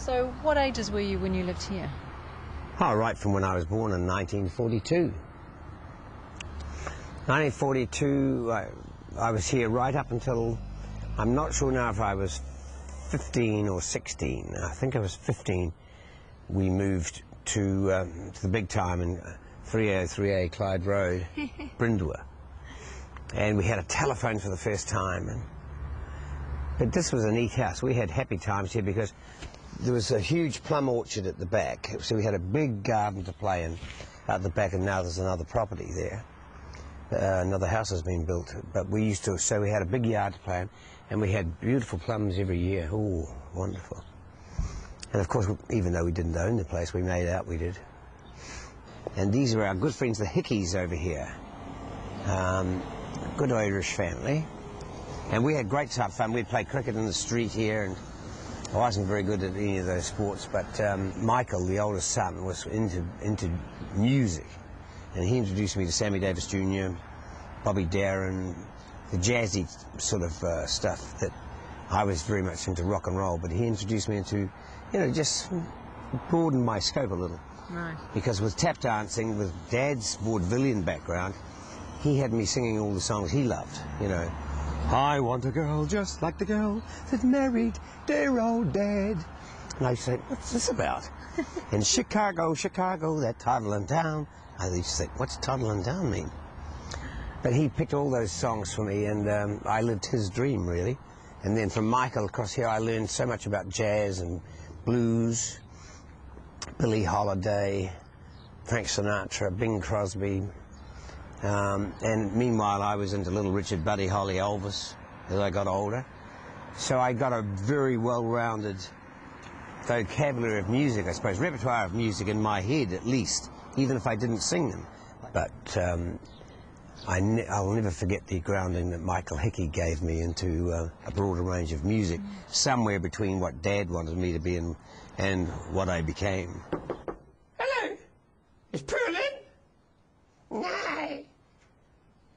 So what ages were you when you lived here? Oh, right from when I was born in 1942. 1942, I was here right up until, I'm not sure now if I was 15 or 16. I think I was 15. We moved to the big time in 303A Clyde Road, Brindwa. And we had a telephone for the first time. But this was a neat house. We had happy times here because there was a huge plum orchard at the back. So we had a big garden to play in out the back, and now there's another property there. Another house has been built. But we used to, so we had a big yard to play in, and we had beautiful plums every year. Oh, wonderful. And of course, even though we didn't own the place, we made out we did. And these are our good friends, the Hickeys over here. Good Irish family. And we had great fun. We'd play cricket in the street here, and I wasn't very good at any of those sports, but Michael, the oldest son, was into music. And he introduced me to Sammy Davis Jr., Bobby Darin, the jazzy sort of stuff that I was very much into rock and roll, but he introduced me into, you know, just broadened my scope a little. Right. Because with tap dancing, with Dad's vaudevillian background, he had me singing all the songs he loved, you know. I want a girl just like the girl that married dear old Dad. And I said, what's this about? In Chicago, Chicago, that toddling town. I used to think, what's toddling town mean? But he picked all those songs for me, and I lived his dream, really. And then from Michael across here, I learned so much about jazz and blues, Billie Holiday, Frank Sinatra, Bing Crosby. And meanwhile, I was into Little Richard, Buddy Holly, Elvis as I got older. So I got a very well-rounded vocabulary of music, I suppose, repertoire of music in my head at least, even if I didn't sing them. But I'll never forget the grounding that Michael Hickey gave me into a broader range of music, somewhere between what Dad wanted me to be and what I became. Hello, is Pearl in? No,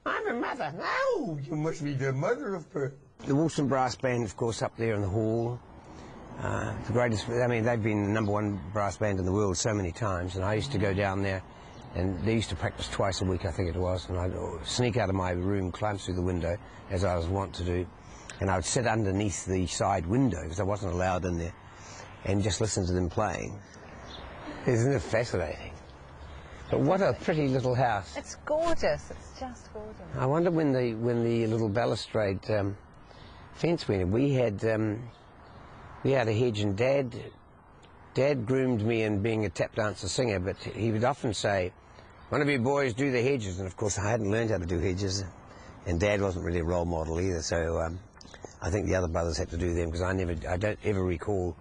I'm her mother. No, you must be the mother of Pearl. The Wilson Brass Band, of course, up there in the hall. The greatest, I mean, they've been the #1 brass band in the world so many times, and I used to go down there, and they used to practice twice a week, I think it was, and I'd sneak out of my room, climb through the window, as I was wont to do, and I would sit underneath the side window, because I wasn't allowed in there, and just listen to them playing. Isn't it fascinating? But what a pretty little house. It's gorgeous. It's just gorgeous. I wonder when the little balustrade fence went in. We had a hedge, and Dad groomed me in being a tap dancer singer, but he would often say, one of you boys do the hedges, and of course I hadn't learned how to do hedges, and Dad wasn't really a role model either, so I think the other brothers had to do them, because I don't ever recall.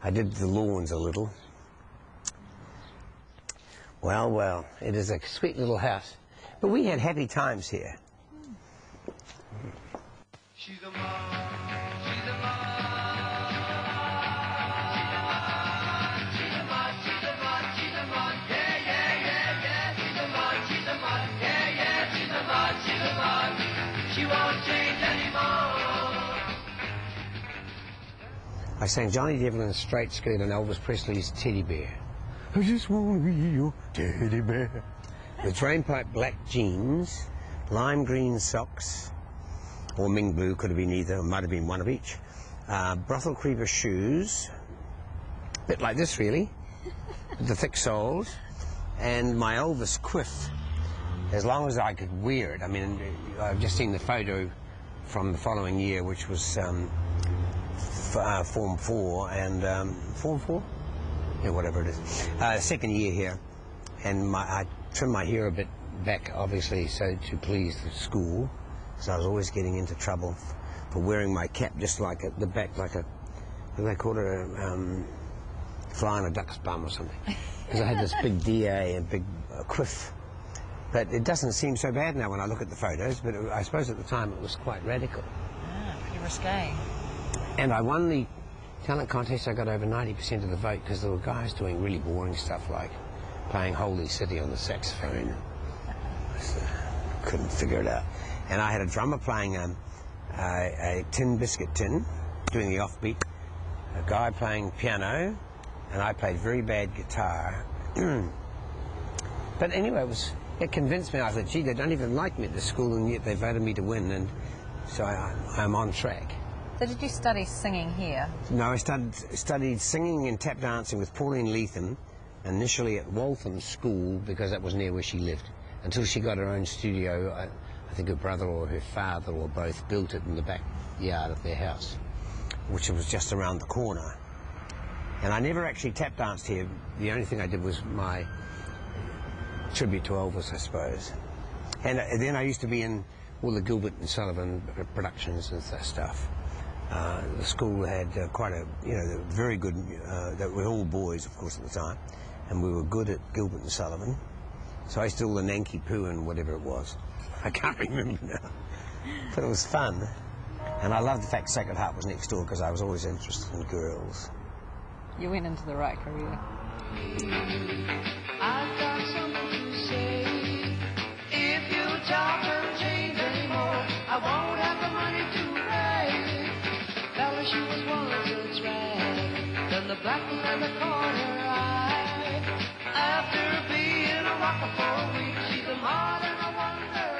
I did the lawns a little. Well, well, it is a sweet little house. But we had happy times here. She's a mom, she's a mom. She's a mom, she's a mom, she's a mom, she's a mom. Yeah, yeah, yeah, yeah. She's a mom, she's a mom. Yeah, yeah, she's a mom, she's a mom. She won't change anymore. I sang Johnny Devil in a Straight Skirt and Elvis Presley's Teddy Bear. I just want to be your teddy bear. With drainpipe black jeans, lime green socks, or Ming blue, could have been either, or might have been one of each. Brothel creeper shoes, a bit like this really, with the thick soles, and my Elvis quiff, as long as I could wear it. I mean, I've just seen the photo from the following year, which was Form 4, and Form 4? Yeah, whatever it is. Second year here, and I trimmed my hair a bit back, obviously, so to please the school. So I was always getting into trouble for wearing my cap just like at the back, like a, what do they call it, a fly on a duck's bum or something. Because I had this big DA and big quiff. But it doesn't seem so bad now when I look at the photos, but I suppose at the time it was quite radical. Ah, pretty risque. And I won the talent contest. I got over 90% of the vote because there were guys doing really boring stuff like playing Holy City on the saxophone. Couldn't figure it out. And I had a drummer playing a tin biscuit tin, doing the offbeat, a guy playing piano, and I played very bad guitar. But anyway, it convinced me. I thought, gee, they don't even like me at the school, and yet they voted me to win, and so I'm on track. So did you study singing here? No, I studied singing and tap dancing with Pauline Leatham, initially at Waltham School, because that was near where she lived, until she got her own studio. I think her brother or her father or both built it in the backyard of their house, which was just around the corner. And I never actually tap danced here. The only thing I did was my tribute to Elvis, I suppose. And then I used to be in all the Gilbert and Sullivan productions and stuff. The school had quite a, they were very good, they were all boys, of course, at the time, and we were good at Gilbert and Sullivan. So I used to do all the Nanky Poo and whatever it was. I can't remember now. But it was fun. And I loved the fact Sacred Heart was next door, because I was always interested in girls. You went into the right career. I've got something to say. If you talk and change anymore, I won't have the money to pay. Fella, she was once a drag, then the black one and the corner.